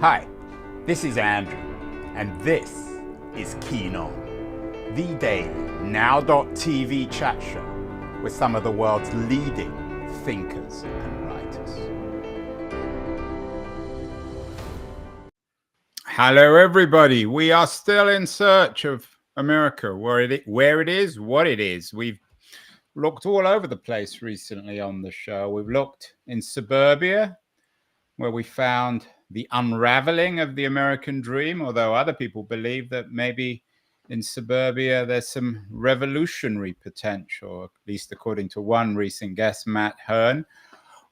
Hi, this is Andrew, and this is Keen On, the daily now.tv chat show with some of the world's leading thinkers and writers. Hello, everybody. We are still in search of America, where it is, what it is. We've looked all over the place recently on the show. We've looked in suburbia, where we found the unraveling of the American dream, although other people believe that maybe in suburbia there's some revolutionary potential, at least according to one recent guest, Matt Hearn.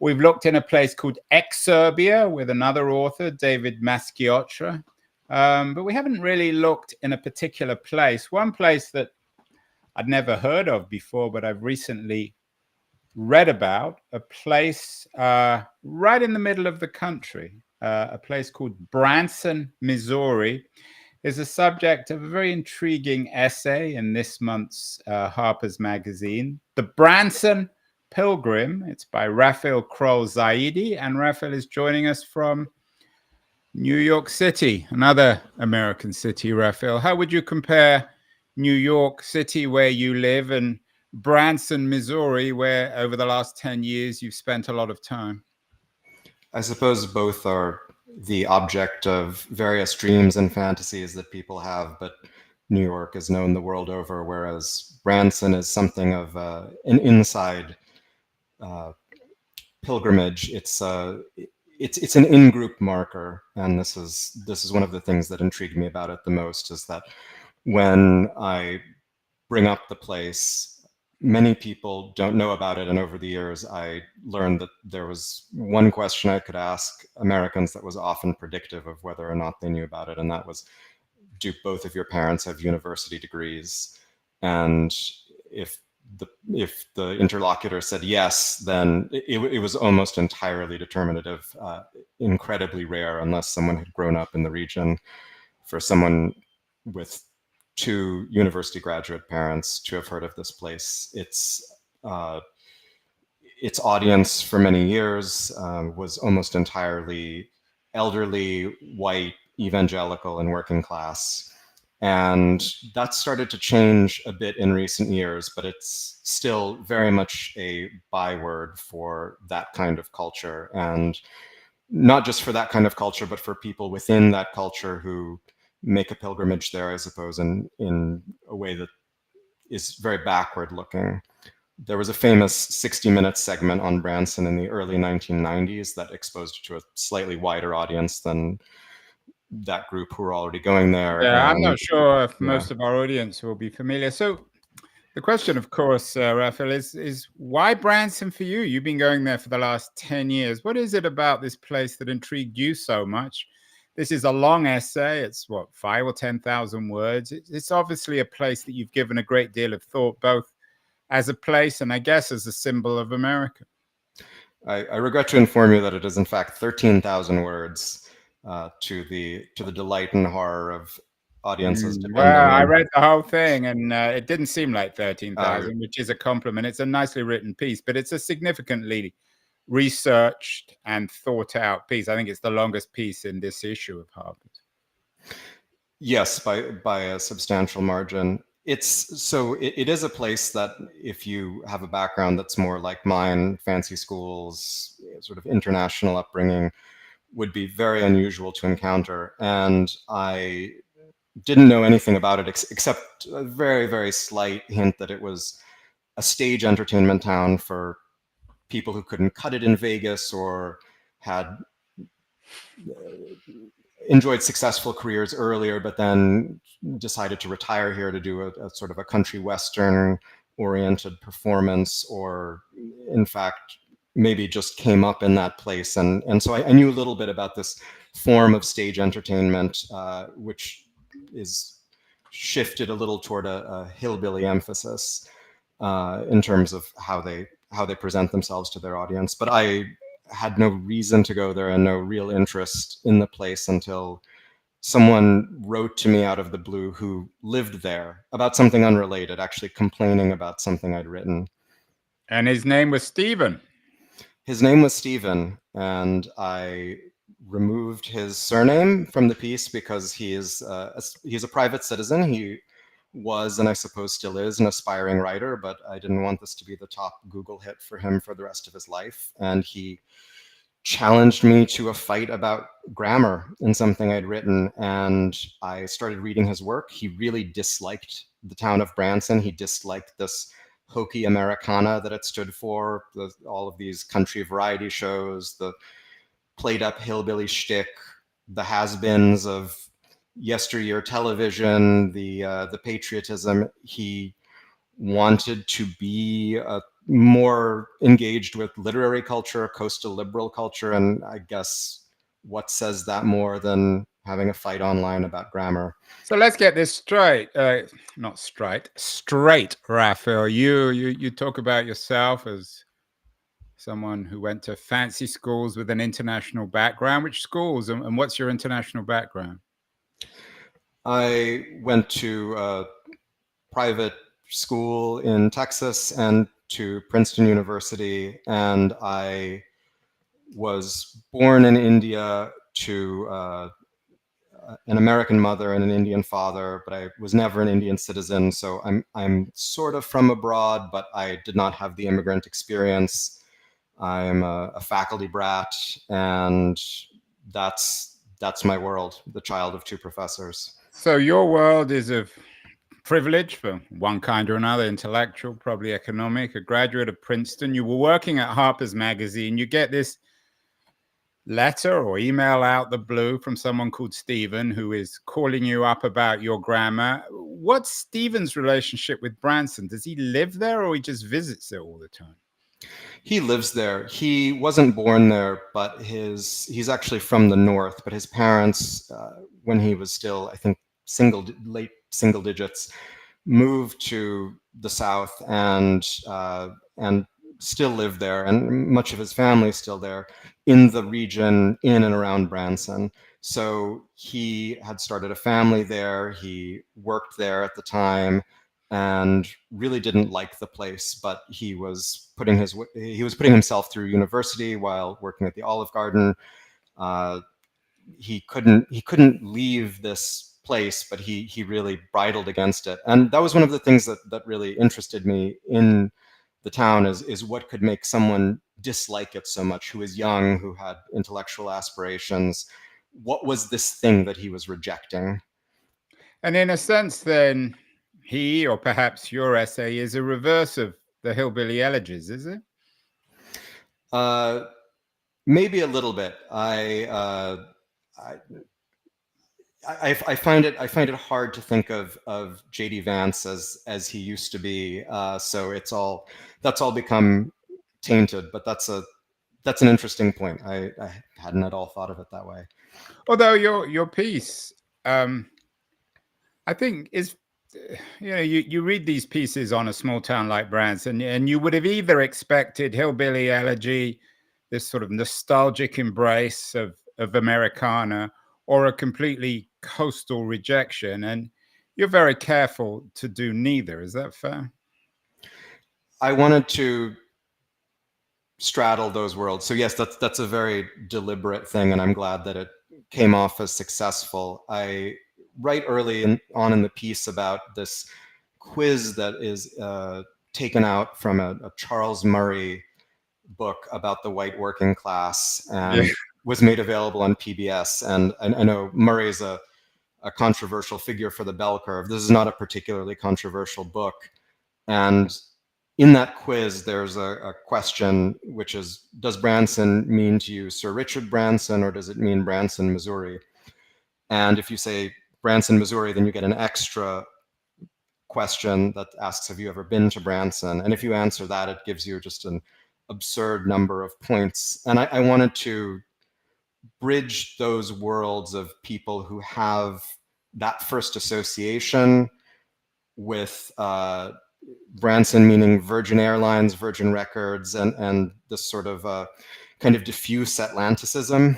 We've looked in a place called Exurbia with another author, David Mascioccia, but we haven't really looked in a particular place. One place that I'd never heard of before, but I've recently read about, a place right in the middle of the country, a place called Branson, Missouri, is the subject of a very intriguing essay in this month's Harper's Magazine, The Branson Pilgrim. It's by Rafil Kroll-Zaidi, and Rafil is joining us from New York City, another American city. Rafil, how would you compare New York City, where you live, and Branson, Missouri, where over the last 10 years you've spent a lot of time? I suppose both are the object of various dreams and fantasies that people have, but New York is known the world over, whereas Branson is something of an inside pilgrimage. It's an in-group marker, and this is one of the things that intrigued me about it the most, is that when I bring up the place, many people don't know about it, and over the years I learned that there was one question I could ask Americans that was often predictive of whether or not they knew about it, and that was, do both of your parents have university degrees? And if the interlocutor said yes, then it was almost entirely determinative, incredibly rare unless someone had grown up in the region. For someone with two university graduate parents to have heard of this place. Its audience for many years was almost entirely elderly, white, evangelical, and working class. And that started to change a bit in recent years, but it's still very much a byword for that kind of culture. And not just for that kind of culture, but for people within that culture who make a pilgrimage there, I suppose, in a way that is very backward looking. There was a famous 60-minute segment on Branson in the early 1990s that exposed it to a slightly wider audience than that group who were already going there. Yeah, I'm not sure if most of our audience will be familiar. So the question, of course, Rafil, is why Branson for you? You've been going there for the last 10 years. What is it about this place that intrigued you so much? This is a long essay. It's what, 5,000 or 10,000 words. It's obviously a place that you've given a great deal of thought, both as a place and I guess as a symbol of America. I regret to inform you that it is in fact 13,000 words, to the delight and horror of audiences. Well, I read the whole thing, and it didn't seem like 13,000, which is a compliment. It's a nicely written piece, but it's a significantly researched and thought out piece. I think it's the longest piece in this issue of Harper's. Yes, by a substantial margin. It is a place that, if you have a background that's more like mine, fancy schools, sort of international upbringing, would be very unusual to encounter. And I didn't know anything about it except a very, very slight hint that it was a stage entertainment town for people who couldn't cut it in Vegas or had enjoyed successful careers earlier, but then decided to retire here to do a sort of a country western oriented performance, or in fact, maybe just came up in that place. And so I knew a little bit about this form of stage entertainment, which is shifted a little toward a hillbilly emphasis in terms of how they present themselves to their audience. But I had no reason to go there and no real interest in the place until someone wrote to me out of the blue who lived there about something unrelated, actually complaining about something I'd written. And his name was Stephen. His name was Stephen, and I removed his surname from the piece because he's a private citizen. He was, and I suppose still is, an aspiring writer, but I didn't want this to be the top Google hit for him for the rest of his life. And he challenged me to a fight about grammar in something I'd written, and I started reading his work. He really disliked the town of Branson. He disliked this hokey Americana that it stood for, all of these country variety shows, the played up hillbilly shtick, the has-beens of yesteryear television, the patriotism. He wanted to be more engaged with literary culture, coastal liberal culture, and I guess what says that more than having a fight online about grammar? So let's get this straight. Not straight, straight, Rafil. You talk about yourself as someone who went to fancy schools with an international background. Which schools, and what's your international background? I went to a private school in Texas and to Princeton University, and I was born in India to an American mother and an Indian father, but I was never an Indian citizen. So I'm sort of from abroad, but I did not have the immigrant experience. I'm a faculty brat, and that's my world, the child of two professors. So your world is of privilege for one kind or another, intellectual, probably economic, a graduate of Princeton. You were working at Harper's Magazine. You get this letter or email out the blue from someone called Stephen, who is calling you up about your grammar. What's Stephen's relationship with Branson? Does he live there, or he just visits it all the time? He lives there. He wasn't born there, but he's actually from the north. But his parents, when he was still, I think, late single digits, moved to the south and still live there, and much of his family is still there in the region in and around Branson. So he had started a family there. He worked there at the time and really didn't like the place, but he was putting himself through university while working at the Olive Garden. He couldn't leave this place, but he really bridled against it. And that was one of the things that really interested me in the town is what could make someone dislike it so much, who was young, who had intellectual aspirations. What was this thing that he was rejecting? And in a sense, then, he, or perhaps your essay, is a reverse of the hillbilly elegies, is it? Maybe a little bit. I find it hard to think of J.D. Vance as he used to be. So that's all become tainted. But that's an interesting point. I hadn't at all thought of it that way. Although your piece, I think, is, you read these pieces on a small town like Branson, and you would have either expected hillbilly elegy, this sort of nostalgic embrace of Americana, or a completely coastal rejection. And you're very careful to do neither. Is that fair? I wanted to straddle those worlds. So yes, that's a very deliberate thing, and I'm glad that it came off as successful. I write early on in the piece about this quiz that is taken out from a Charles Murray book about the white working class, and was made available on PBS. And I know Murray is a controversial figure for the bell curve. This is not a particularly controversial book. And in that quiz, there's a question, which is, does Branson mean to you Sir Richard Branson, or does it mean Branson, Missouri? And if you say Branson, Missouri, then you get an extra question that asks, have you ever been to Branson? And if you answer that, it gives you just an absurd number of points. And I wanted to bridge those worlds of people who have that first association with Branson meaning Virgin Airlines, Virgin Records, and this sort of kind of diffuse Atlanticism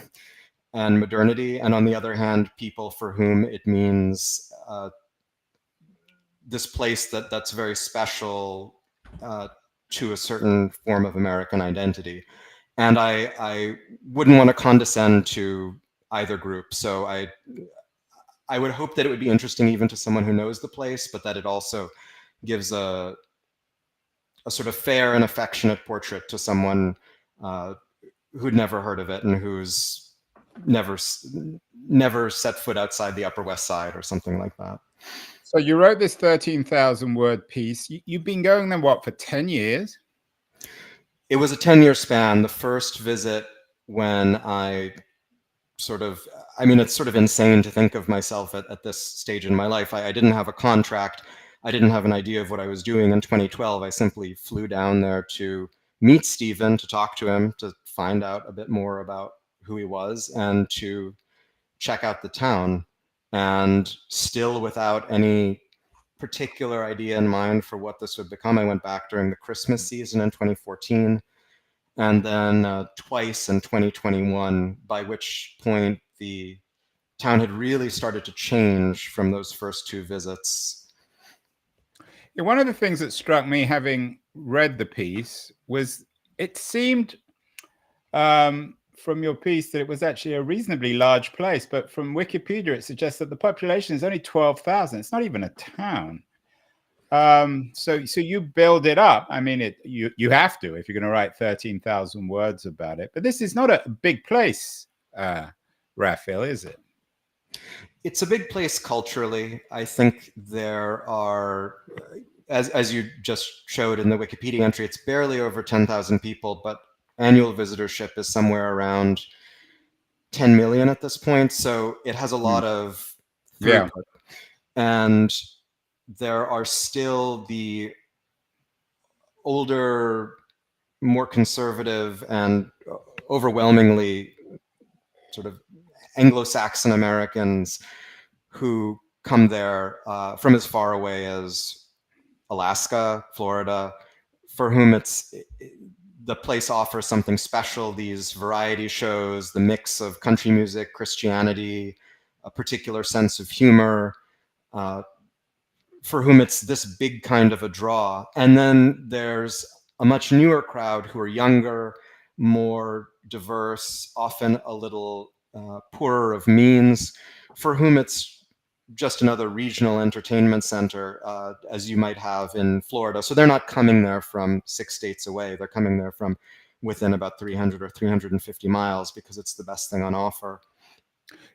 and modernity. And on the other hand, people for whom it means this place that's very special to a certain form of American identity. and I wouldn't want to condescend to either group. So I would hope that it would be interesting even to someone who knows the place, but that it also gives a sort of fair and affectionate portrait to someone who'd never heard of it and who's never set foot outside the Upper West Side or something like that. So you wrote this 13,000 word piece. You've been going there, what, for 10 years? It was a 10-year span. The first visit when I mean, it's sort of insane to think of myself at this stage in my life. I didn't have a contract. I didn't have an idea of what I was doing in 2012. I simply flew down there to meet Stephen, to talk to him, to find out a bit more about who he was, and to check out the town. And still without any particular idea in mind for what this would become, I went back during the Christmas season in 2014, and then twice in 2021, by which point the town had really started to change from those first two visits. Yeah, one of the things that struck me, having read the piece, was it seemed from your piece that it was actually a reasonably large place, but from Wikipedia it suggests that the population is only 12,000. It's not even a town. So you build it up. I mean, you have to if you're going to write 13,000 words about it. But this is not a big place, Rafil, is it? It's a big place culturally. I think there are, as you just showed in the Wikipedia entry, it's barely over 10,000 people, but annual visitorship is somewhere around 10 million at this point. So it has a lot of throughput. Yeah. And there are still the older, more conservative, and overwhelmingly sort of Anglo-Saxon Americans who come there from as far away as Alaska, Florida, for whom the place offers something special. These variety shows, the mix of country music, Christianity, a particular sense of humor, for whom it's this big kind of a draw. And then there's a much newer crowd who are younger, more diverse, often a little poorer of means, for whom it's just another regional entertainment center, as you might have in Florida. So they're not coming there from 6 states away. They're coming there from within about 300 or 350 miles because it's the best thing on offer.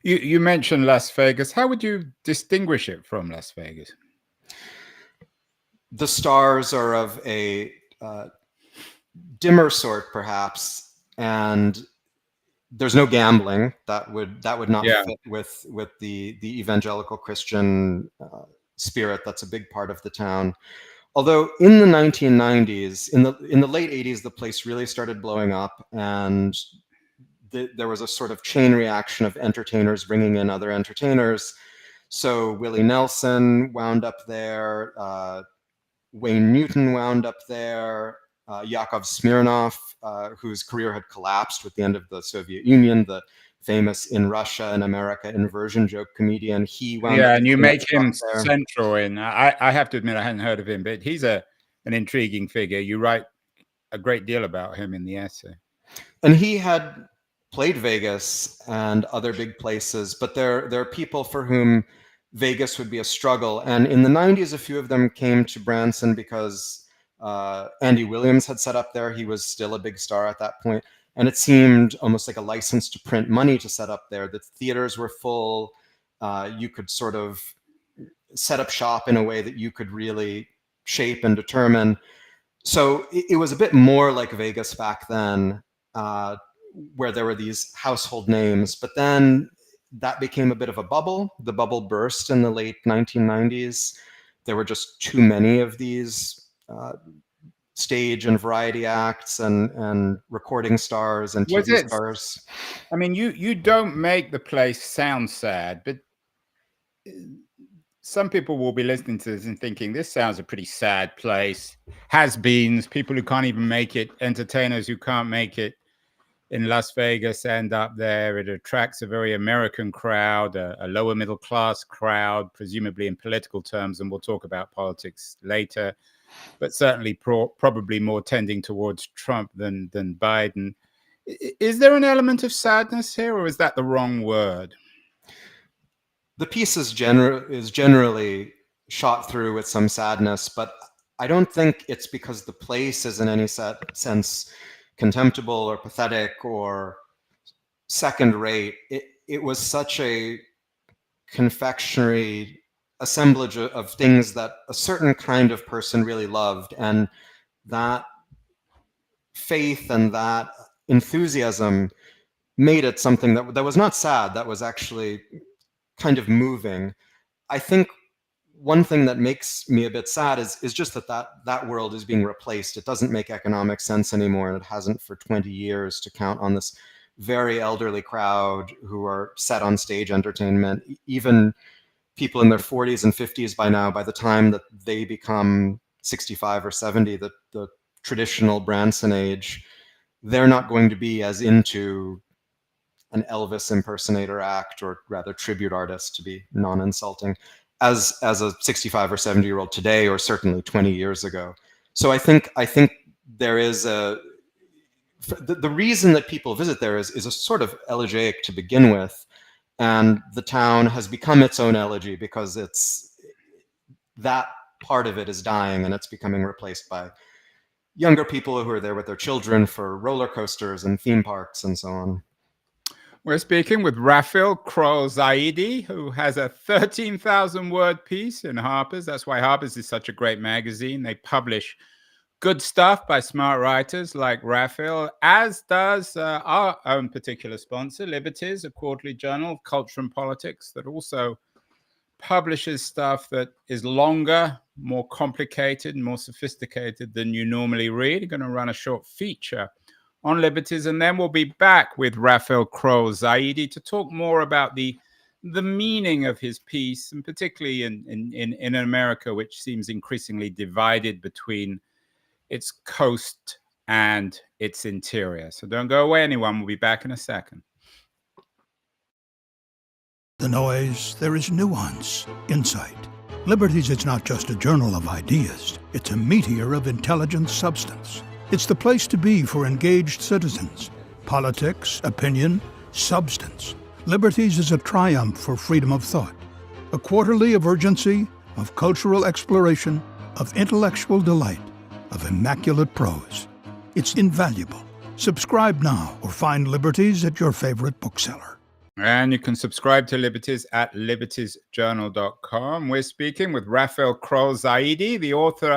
You mentioned Las Vegas. How would you distinguish it from Las Vegas? The stars are of a dimmer sort, perhaps, and there's no gambling. That would not fit with the evangelical Christian spirit. That's a big part of the town. Although in the 1990s, in the late 80s, the place really started blowing up, and there was a sort of chain reaction of entertainers bringing in other entertainers. So Willie Nelson wound up there. Wayne Newton wound up there. Yakov Smirnoff, whose career had collapsed with the end of the Soviet Union, the famous in Russia and America inversion joke comedian, he wound up. Yeah, and you make him central in. I have to admit I hadn't heard of him, but he's an intriguing figure. You write a great deal about him in the essay. And he had played Vegas and other big places, but there are people for whom Vegas would be a struggle. And in the 90s, a few of them came to Branson because Andy Williams had set up there. He was still a big star at that point. And it seemed almost like a license to print money to set up there. The theaters were full. You could sort of set up shop in a way that you could really shape and determine. So it was a bit more like Vegas back then, where there were these household names. But then that became a bit of a bubble. The bubble burst in the late 1990s. There were just too many of these stage and variety acts and recording stars and TV stars. I mean, you don't make the place sound sad, but some people will be listening to this and thinking this sounds a pretty sad place. Has-beens, people who can't even make it, entertainers who can't make it in Las Vegas end up there. It attracts a very American crowd, a lower middle class crowd, presumably in political terms, and we'll talk about politics later, but certainly probably more tending towards Trump than Biden. Is there an element of sadness here, or is that the wrong word? The piece is generally shot through with some sadness, but I don't think it's because the place is in any sense contemptible or pathetic or second rate. It was such a confectionery assemblage of things that a certain kind of person really loved, and that faith and that enthusiasm made it something that was not sad, that was actually kind of moving. I think one thing that makes me a bit sad is just that world is being replaced. It doesn't make economic sense anymore, and it hasn't for 20 years, to count on this very elderly crowd who are set on stage entertainment. Even people in their 40s and 50s by now, by the time that they become 65 or 70, the traditional Branson age, they're not going to be as into an Elvis impersonator act, or rather tribute artist, to be non-insulting, as a 65 or 70-year-old today, or certainly 20 years ago. So I think there is the reason that people visit there is a sort of elegiac to begin with, and the town has become its own elegy because it's that part of it is dying, and it's becoming replaced by younger people who are there with their children for roller coasters and theme parks and so on. We're speaking with Rafil Kroll-Zaidi, who has a 13,000-word piece in Harper's. That's why Harper's is such a great magazine. They publish good stuff by smart writers like Rafil, as does our own particular sponsor, Liberties, a quarterly journal of culture and politics that also publishes stuff that is longer, more complicated, and more sophisticated than you normally read. You're going to run a short feature on Liberties, and then we'll be back with Rafil Kroll-Zaidi to talk more about the meaning of his piece, and particularly in America, which seems increasingly divided between its coast and its interior. So don't go away, anyone. We'll be back in a second. The noise, there is nuance, insight. Liberties is not just a journal of ideas. It's a meteor of intelligent substance. It's the place to be for engaged citizens. Politics, opinion, substance. Liberties is a triumph for freedom of thought. A quarterly of urgency, of cultural exploration, of intellectual delight, of immaculate prose. It's invaluable. Subscribe now or find Liberties at your favorite bookseller. And you can subscribe to Liberties at libertiesjournal.com. We're speaking with Rafil Kroll-Zaidi, the author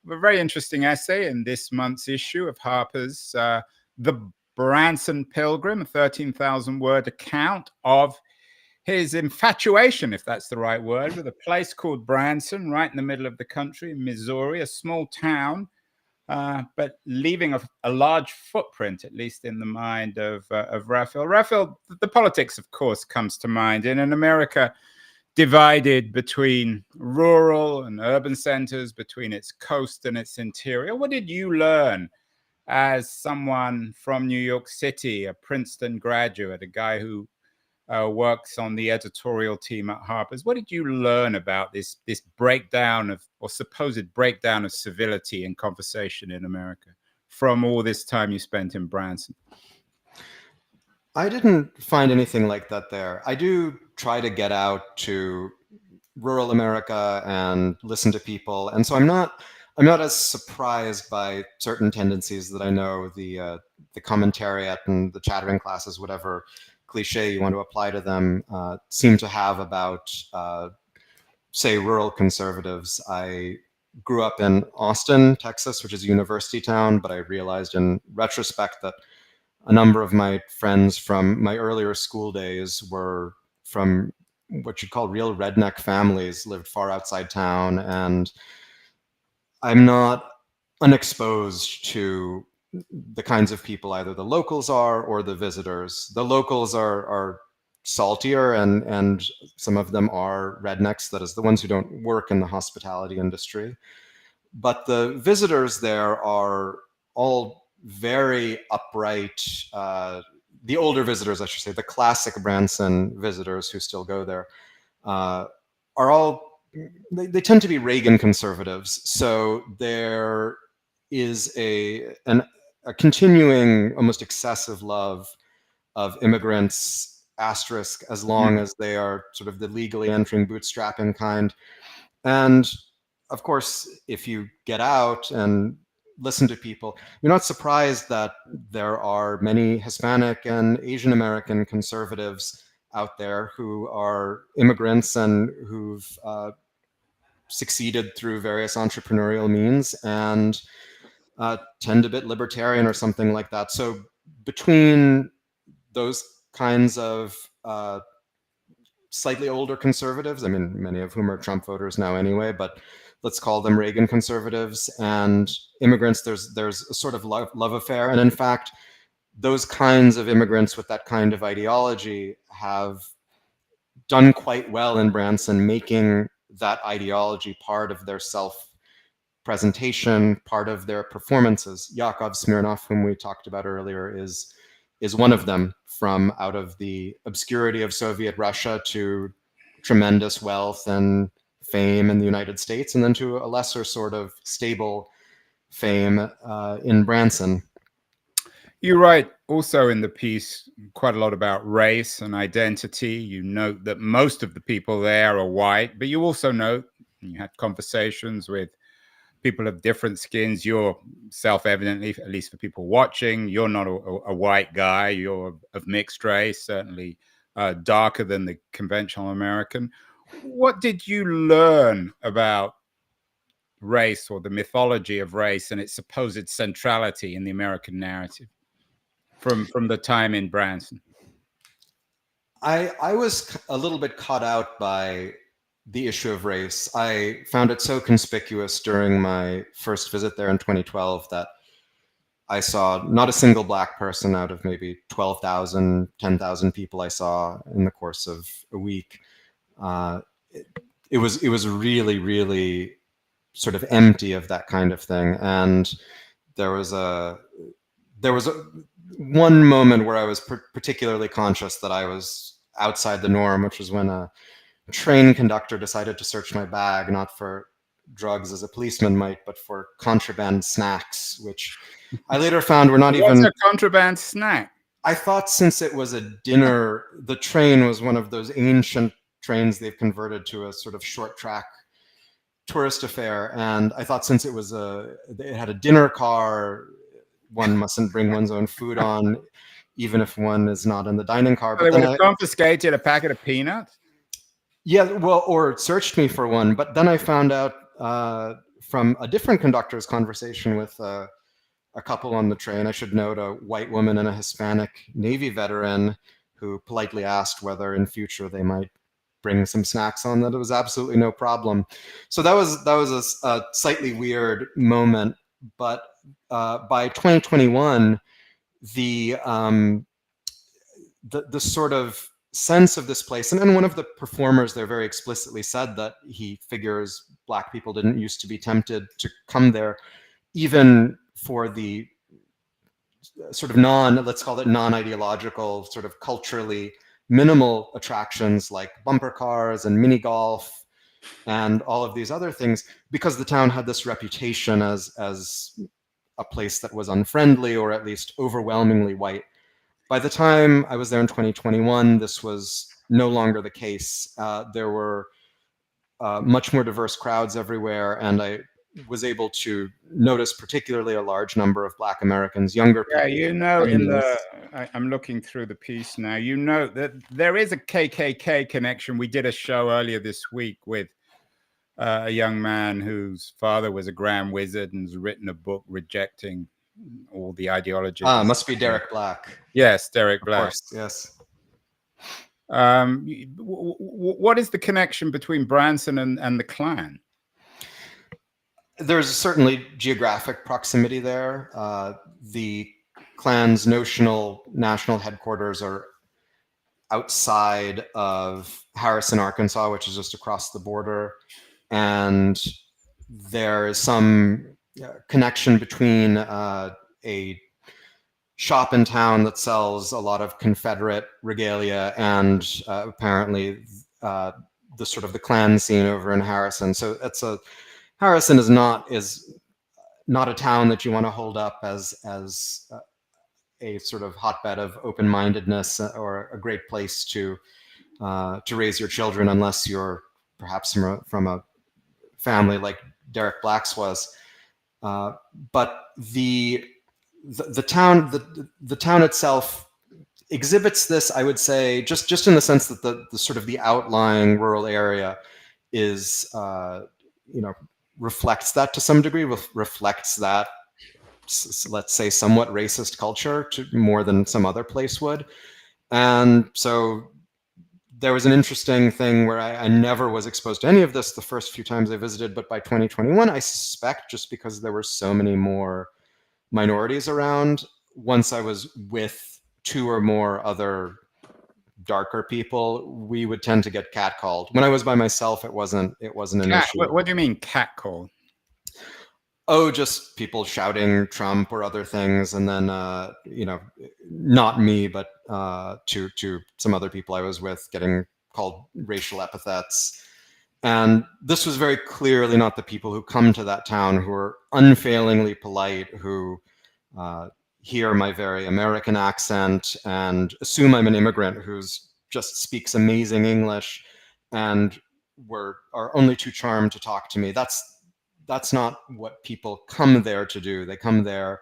of a very interesting essay in this month's issue of Harper's, The Branson Pilgrim, a 13,000-word account of his infatuation, if that's the right word, with a place called Branson, right in the middle of the country in Missouri, a small town, but leaving a large footprint, at least in the mind of Rafil. Rafil, the politics, of course, comes to mind. In an America divided between rural and urban centers, between its coast and its interior, what did you learn as someone from New York City, a Princeton graduate, a guy who works on the editorial team at Harper's? What did you learn about this breakdown of, or supposed breakdown of, civility and conversation in America from all this time you spent in Branson? I didn't find anything like that there. I do try to get out to rural America and listen to people, and so I'm not as surprised by certain tendencies that I know the commentariat and the chattering classes, whatever cliche you want to apply to them, seem to have about, say, rural conservatives. I grew up in Austin, Texas, which is a university town, but I realized in retrospect that a number of my friends from my earlier school days were from what you'd call real redneck families, lived far outside town, and I'm not unexposed to the kinds of people either the locals are or the visitors. The locals are saltier, and some of them are rednecks, that is, the ones who don't work in the hospitality industry. But the visitors there are all very upright. The older visitors, I should say, the classic Branson visitors who still go there, are all, they tend to be Reagan conservatives. So there is an a continuing, almost excessive love of immigrants, asterisk, as long as they are sort of the legally entering bootstrapping kind. And of course, if you get out and listen to people, you're not surprised that there are many Hispanic and Asian American conservatives out there who are immigrants and who've succeeded through various entrepreneurial means and tend a bit libertarian or something like that. So between those kinds of slightly older conservatives, I mean, many of whom are Trump voters now anyway, but let's call them Reagan conservatives, and immigrants, there's a sort of love affair. And in fact, those kinds of immigrants with that kind of ideology have done quite well in Branson, making that ideology part of their self-presentation, part of their performances. Yakov Smirnov, whom we talked about earlier, is one of them, from out of the obscurity of Soviet Russia to tremendous wealth and fame in the United States, and then to a lesser sort of stable fame in Branson. You write also in the piece quite a lot about race and identity. You note that most of the people there are white, but you also note, you had conversations with people of different skins. You're self-evidently, at least for people watching, you're not a white guy. You're of mixed race, certainly darker than the conventional American. What did you learn about race, or the mythology of race, and its supposed centrality in the American narrative from the time in Branson? I was a little bit caught out by the issue of race. I found it so conspicuous during my first visit there in 2012 that I saw not a single black person out of maybe 12,000, 10,000 people I saw in the course of a week. It was really, really sort of empty of that kind of thing. And there was one moment where I was particularly conscious that I was outside the norm, which was when a train conductor decided to search my bag, not for drugs as a policeman might, but for contraband snacks, which I later found were not even... What's a contraband snack? I thought since it was a dinner, the train was one of those ancient trains they've converted to a sort of short track tourist affair. And I thought since it had a dinner car, one mustn't bring one's own food on, even if one is not in the dining car. But they would have confiscated a packet of peanuts? Yeah, well, or searched me for one. But then I found out from a different conductor's conversation with a couple on the train, I should note, a white woman and a Hispanic Navy veteran, who politely asked whether in future they might bring some snacks on, that it was absolutely no problem. So that was a slightly weird moment. But by 2021, the sort of sense of this place, and one of the performers there very explicitly said that he figures black people didn't used to be tempted to come there, even for the sort of let's call it non-ideological, sort of culturally minimal attractions like bumper cars and mini golf and all of these other things, because the town had this reputation as a place that was unfriendly, or at least overwhelmingly white. By the time I was there in 2021, this was no longer the case. There were much more diverse crowds everywhere, and I was able to notice particularly a large number of Black Americans, younger people. Yeah, you know, I'm looking through the piece now. You know that there is a KKK connection. We did a show earlier this week with a young man whose father was a Grand Wizard and has written a book rejecting all the ideologies. Must be Derek Black. Yes, Derek Black. Of course, yes. What is the connection between Branson and the Klan? There's certainly geographic proximity there. The Klan's notional national headquarters are outside of Harrison, Arkansas, which is just across the border. And there is some connection between a shop in town that sells a lot of Confederate regalia and apparently the sort of the Klan scene over in Harrison. So Harrison is not a town that you want to hold up as a sort of hotbed of open-mindedness or a great place to raise your children, unless you're perhaps from a family like Derek Black's was. But the town itself exhibits this, I would say, just in the sense that the sort of the outlying rural area is, reflects that to some degree, reflects that, let's say, somewhat racist culture to more than some other place would. And so there was an interesting thing where I never was exposed to any of this the first few times I visited, but by 2021, I suspect, just because there were so many more minorities around, once I was with two or more other darker people, we would tend to get catcalled. When I was by myself, it wasn't an issue. What do you mean catcall? Oh, just people shouting Trump or other things, and then not me, but to some other people I was with, getting called racial epithets. And this was very clearly not the people who come to that town who are unfailingly polite, who hear my very American accent and assume I'm an immigrant who's just speaks amazing English and are only too charmed to talk to me. That's not what people come there to do. They come there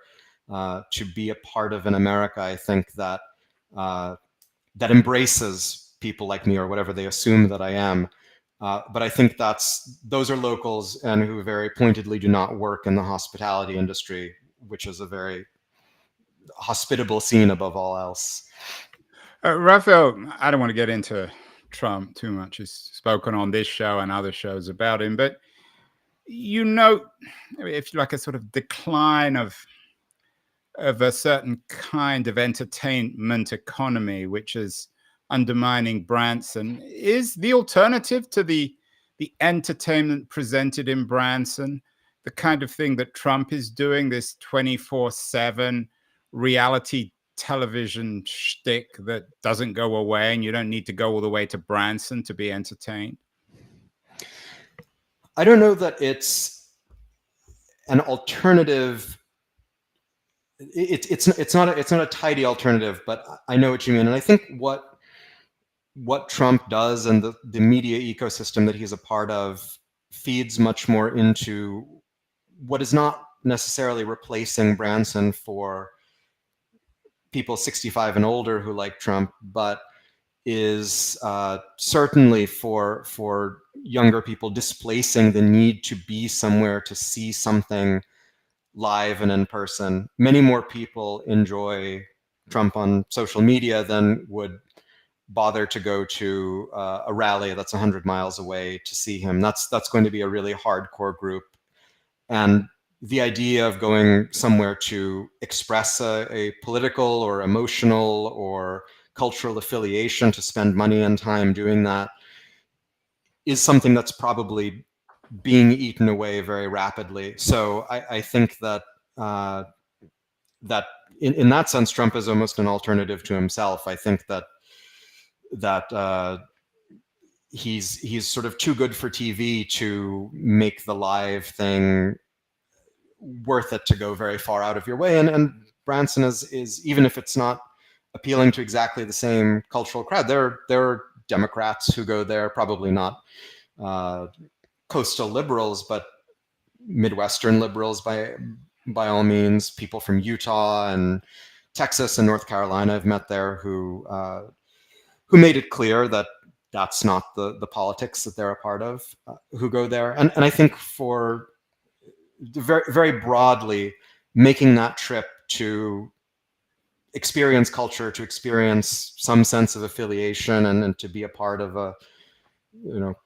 to be a part of an America, I think, that embraces people like me, or whatever they assume that I am. But I think those are locals, and who very pointedly do not work in the hospitality industry, which is a very hospitable scene above all else. Rafil, I don't want to get into Trump too much. He's spoken on this show and other shows about him, but if you like, a sort of decline of a certain kind of entertainment economy, which is undermining Branson. Is the alternative to the entertainment presented in Branson the kind of thing that Trump is doing, this 24/7 reality television shtick that doesn't go away, and you don't need to go all the way to Branson to be entertained? I don't know that it's an alternative. It's not a tidy alternative, but I know what you mean. And I think what Trump does, and the media ecosystem that he's a part of, feeds much more into what is not necessarily replacing Branson for people 65 and older who like Trump, but is certainly for younger people displacing the need to be somewhere to see something live and in person. Many more people enjoy Trump on social media than would bother to go to a rally that's 100 miles away to see him. That's going to be a really hardcore group. And the idea of going somewhere to express a political or emotional or cultural affiliation, to spend money and time doing that, is something that's probably being eaten away very rapidly. So I think that that in that sense, Trump is almost an alternative to himself. I think that he's sort of too good for TV to make the live thing worth it to go very far out of your way. And Branson is even if it's not appealing to exactly the same cultural crowd, there are Democrats who go there, probably not coastal liberals, but Midwestern liberals by all means. People from Utah and Texas and North Carolina I've met there who made it clear that that's not the politics that they're a part of, who go there. And I think for very, very broadly, making that trip to experience culture, to experience some sense of affiliation, and to be a part of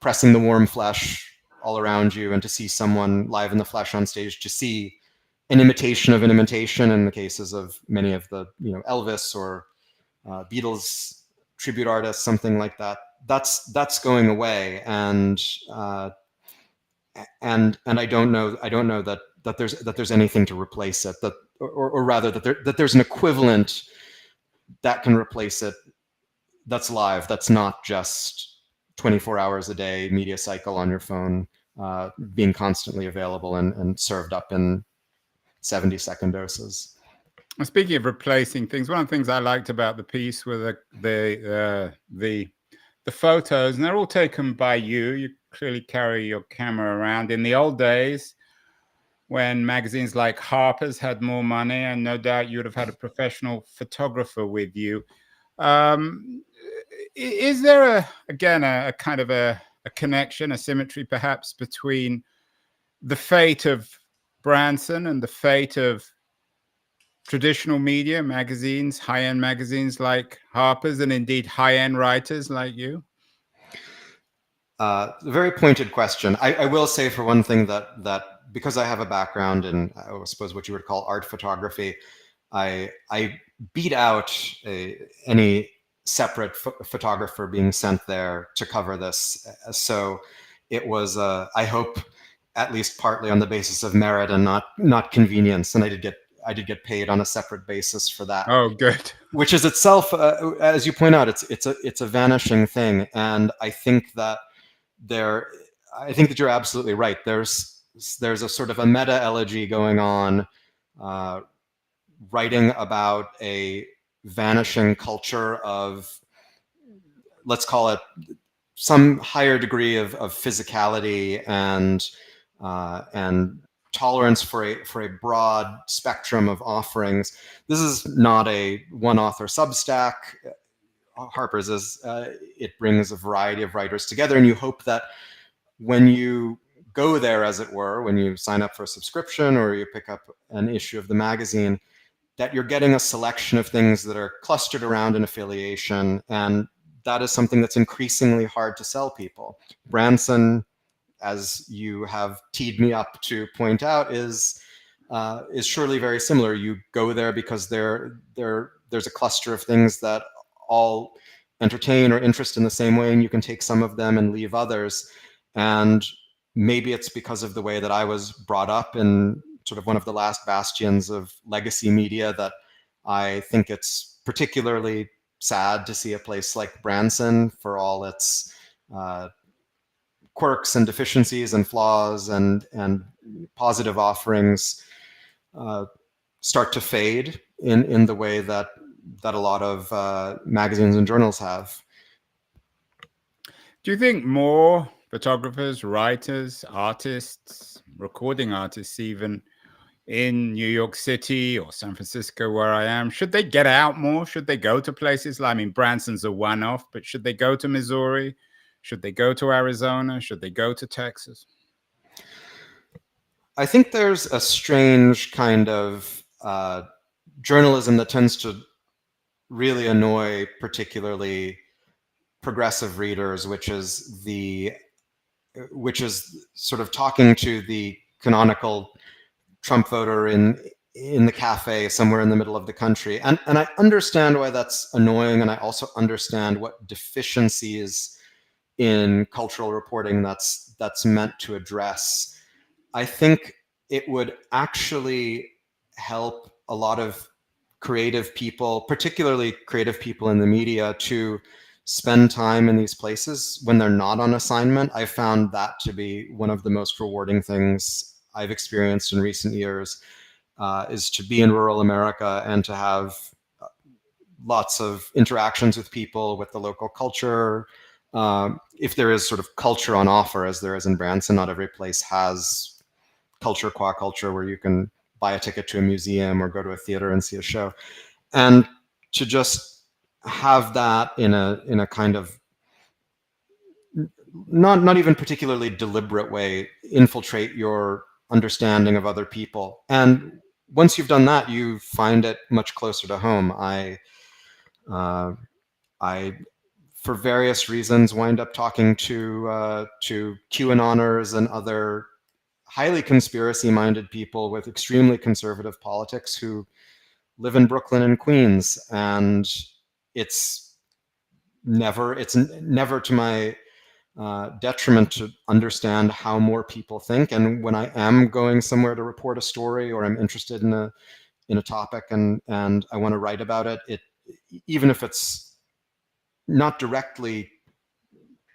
pressing the warm flesh all around you, and to see someone live in the flesh on stage, to see an imitation of an imitation in the cases of many of the Elvis or Beatles tribute artists, something like that. That's going away, and I don't know that there's anything to replace it, or rather that there's an equivalent that can replace it, that's live, that's not just 24 hours a day media cycle on your phone, being constantly available and served up in 70-second doses. Speaking of replacing things, one of the things I liked about the piece were the photos, and they're all taken by you. You clearly carry your camera around. In the old days, when magazines like Harper's had more money, and no doubt you would have had a professional photographer with you. Is there a kind of a connection, a symmetry perhaps between the fate of Branson and the fate of traditional media, magazines, high-end magazines like Harper's, and indeed high-end writers like you? Very pointed question. I will say, for one thing, that because I have a background in, I suppose, what you would call art photography, I beat out any separate photographer being sent there to cover this. So it was, I hope, at least partly on the basis of merit and not convenience. And I did get paid on a separate basis for that. Oh, good. Which is itself, as you point out, it's a vanishing thing. And I think that you're absolutely right. There's a sort of a meta elegy going on, writing about a vanishing culture of, let's call it, some higher degree of physicality and tolerance for a broad spectrum of offerings. This is not a one author Substack. Harper's is, it brings a variety of writers together, and you hope that when you go there, as it were, when you sign up for a subscription or you pick up an issue of the magazine, that you're getting a selection of things that are clustered around an affiliation, and that is something that's increasingly hard to sell people. Branson, as you have teed me up to point out, is surely very similar. You go there because there's a cluster of things that all entertain or interest in the same way, and you can take some of them and leave others. And maybe it's because of the way that I was brought up in sort of one of the last bastions of legacy media that I think it's particularly sad to see a place like Branson, for all its quirks and deficiencies and flaws and positive offerings, start to fade in the way that a lot of magazines and journals have. Do you think more photographers, writers, artists, recording artists even, in New York City or San Francisco, where I am, should they get out more? Should they go to places like, I mean, Branson's a one-off, but should they go to Missouri? Should they go to Arizona? Should they go to Texas? I think there's a strange kind of journalism that tends to really annoy particularly progressive readers, which is sort of talking to the canonical Trump voter in the cafe somewhere in the middle of the country. And I understand why that's annoying, and I also understand what deficiencies in cultural reporting that's meant to address. I think it would actually help a lot of creative people, particularly creative people in the media, to spend time in these places when they're not on assignment. I found that to be one of the most rewarding things I've experienced in recent years, is to be in rural America and to have lots of interactions with people, with the local culture. If there is sort of culture on offer, as there is in Branson, not every place has culture qua culture, where you can buy a ticket to a museum or go to a theater and see a show. And to just have that in a kind of not even particularly deliberate way infiltrate your understanding of other people. And once you've done that, you find it much closer to home. I for various reasons, wind up talking to QAnoners and other highly conspiracy-minded people with extremely conservative politics who live in Brooklyn and Queens, and it's never to my detriment to understand how more people think. And when I am going somewhere to report a story, or I'm interested in a topic and I want to write about it, even if it's not directly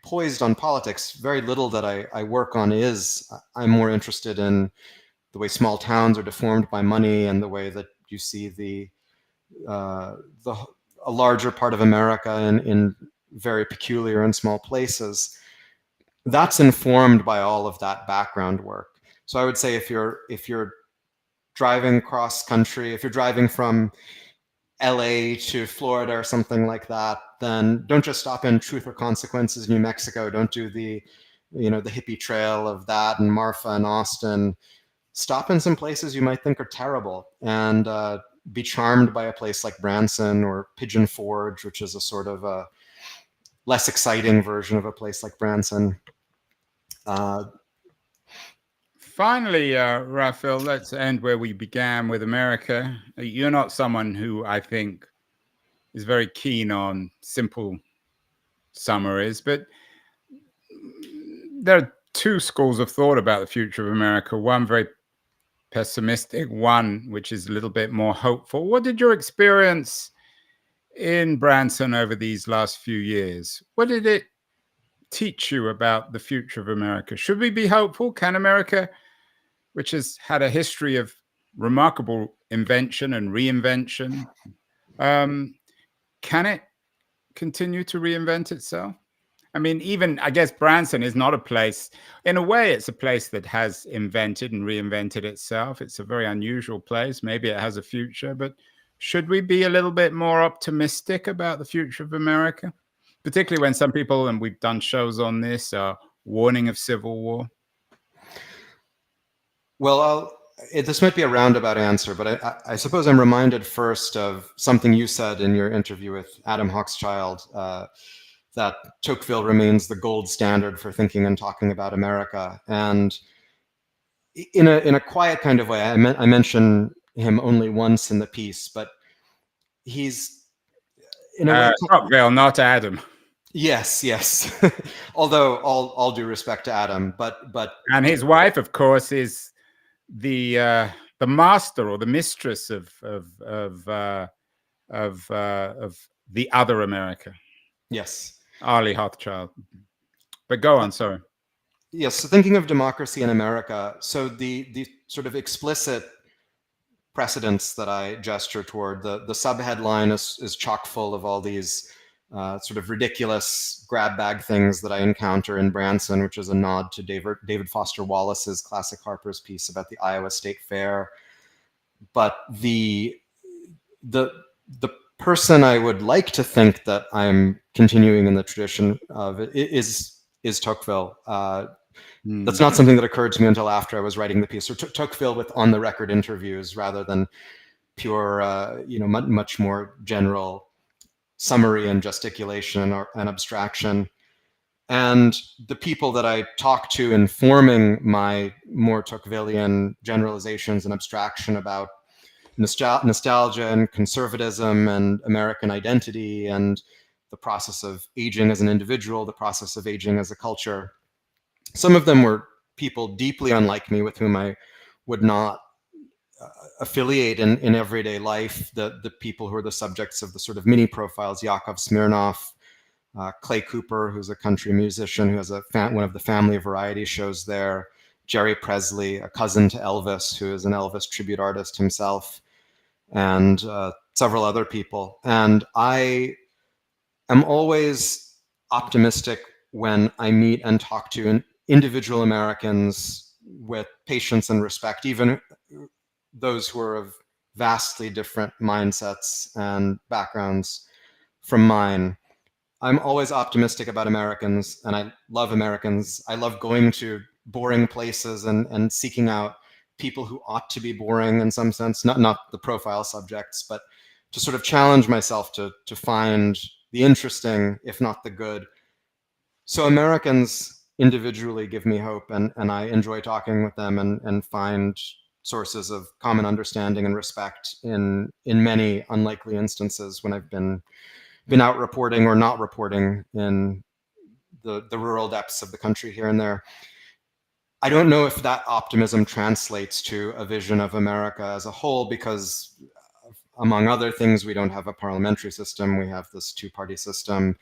poised on politics, very little that I work on is. I'm more interested in small towns are deformed by money, and the way that you see a larger part of America in very peculiar and small places, that's informed by all of that background work. So I would say if you're driving cross country, if you're driving from LA to Florida or something like that, then don't just stop in Truth or Consequences, New Mexico. Don't do the hippie trail of that and Marfa and Austin. Stop in some places you might think are terrible, and be charmed by a place like Branson or Pigeon Forge, which is a sort of a less exciting version of a place like Branson. Finally, Rafil, let's end where we began with America. You're not someone who I think is very keen on simple summaries, but there are two schools of thought about the future of America. One very pessimistic, one which is a little bit more hopeful. What did your experience in Branson over these last few years, what did it teach you about the future of America? Should we be hopeful? Can America, which has had a history of remarkable invention and reinvention, can it continue to reinvent itself? I mean, even, I guess Branson is not a place, in a way, it's a place that has invented and reinvented itself. It's a very unusual place. Maybe it has a future, but should we be a little bit more optimistic about the future of America? Particularly when some people, and we've done shows on this, are warning of civil war. Well, this might be a roundabout answer, but I suppose I'm reminded first of something you said in your interview with Adam Hochschild, that Tocqueville remains the gold standard for thinking and talking about America. And in a quiet kind of way, I mention him only once in the piece, but he's in a way Tocqueville, not Adam. Yes. Although all due respect to Adam, but and his wife, of course, is the master or the mistress of the other America. Yes. Arlie Hochschild. But go on, sorry. Yes, so thinking of democracy in America, so the sort of explicit precedents that I gesture toward, the subheadline is chock full of all these sort of ridiculous grab bag things that I encounter in Branson, which is a nod to David Foster Wallace's classic Harper's piece about the Iowa State Fair. But the person I would like to think that I'm continuing in the tradition of is Tocqueville. That's not something that occurred to me until after I was writing the piece. So Tocqueville with on-the-record interviews rather than pure, much more general summary and gesticulation and abstraction. And the people that I talk to in forming my more Tocquevillian generalizations and abstraction about nostalgia and conservatism and American identity and the process of aging as an individual, the process of aging as a culture. Some of them were people deeply unlike me with whom I would not affiliate in everyday life. The people who are the subjects of the sort of mini profiles, Yakov Smirnoff, Clay Cooper, who's a country musician who has one of the family variety shows there, Jerry Presley, a cousin to Elvis, who is an Elvis tribute artist himself, and several other people. And I am always optimistic when I meet and talk to individual Americans with patience and respect, even those who are of vastly different mindsets and backgrounds from mine. I'm always optimistic about Americans, and I love Americans. I love going to boring places and seeking out people who ought to be boring in some sense, not the profile subjects, but to sort of challenge myself to find the interesting, if not the good. So Americans individually give me hope, and I enjoy talking with them and find sources of common understanding and respect in many unlikely instances when I've been out reporting or not reporting in the rural depths of the country here and there. I don't know if that optimism translates to a vision of America as a whole, because among other things, we don't have a parliamentary system. We have this two-party system.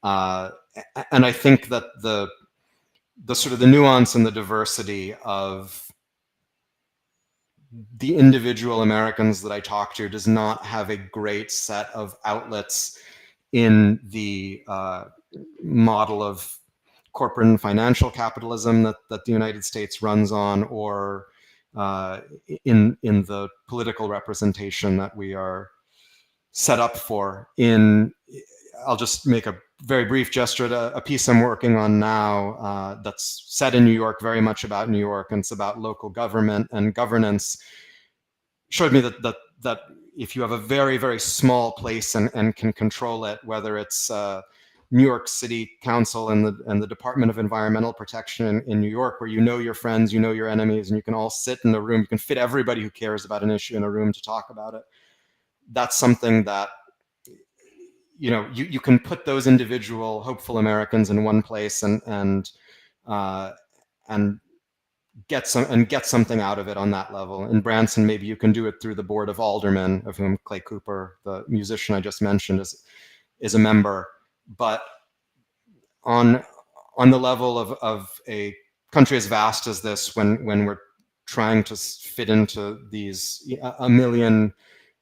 And I think that the sort of the nuance and the diversity of the individual Americans that I talk to does not have a great set of outlets in the model of corporate and financial capitalism that the United States runs on, or in the political representation that we are set up for. I'll just make a very brief gesture to a piece I'm working on now that's set in New York, very much about New York, and it's about local government and governance. Showed me that if you have a very, very small place and can control it, whether it's New York City Council and the Department of Environmental Protection in New York, where you know your friends, you know your enemies, and you can all sit in a room, you can fit everybody who cares about an issue in a room to talk about it. That's something that, you know, you can put those individual hopeful Americans in one place and get something out of it on that level. In Branson, maybe you can do it through the Board of Aldermen, of whom Clay Cooper, the musician I just mentioned, is a member. But on the level of a country as vast as this, when we're trying to fit into these a million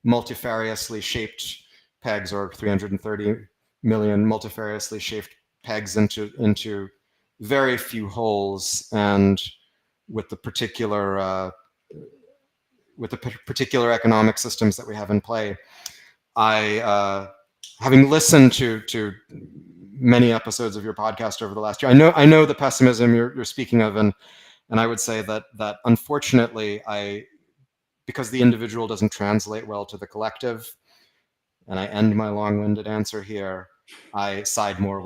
multifariously shaped pegs, or 330 million multifariously shaped pegs into very few holes, and with the particular economic systems that we have in play, having listened to many episodes of your podcast over the last year, I know the pessimism you're speaking of, and I would say that unfortunately, because the individual doesn't translate well to the collective, and I end my long-winded answer here, I side more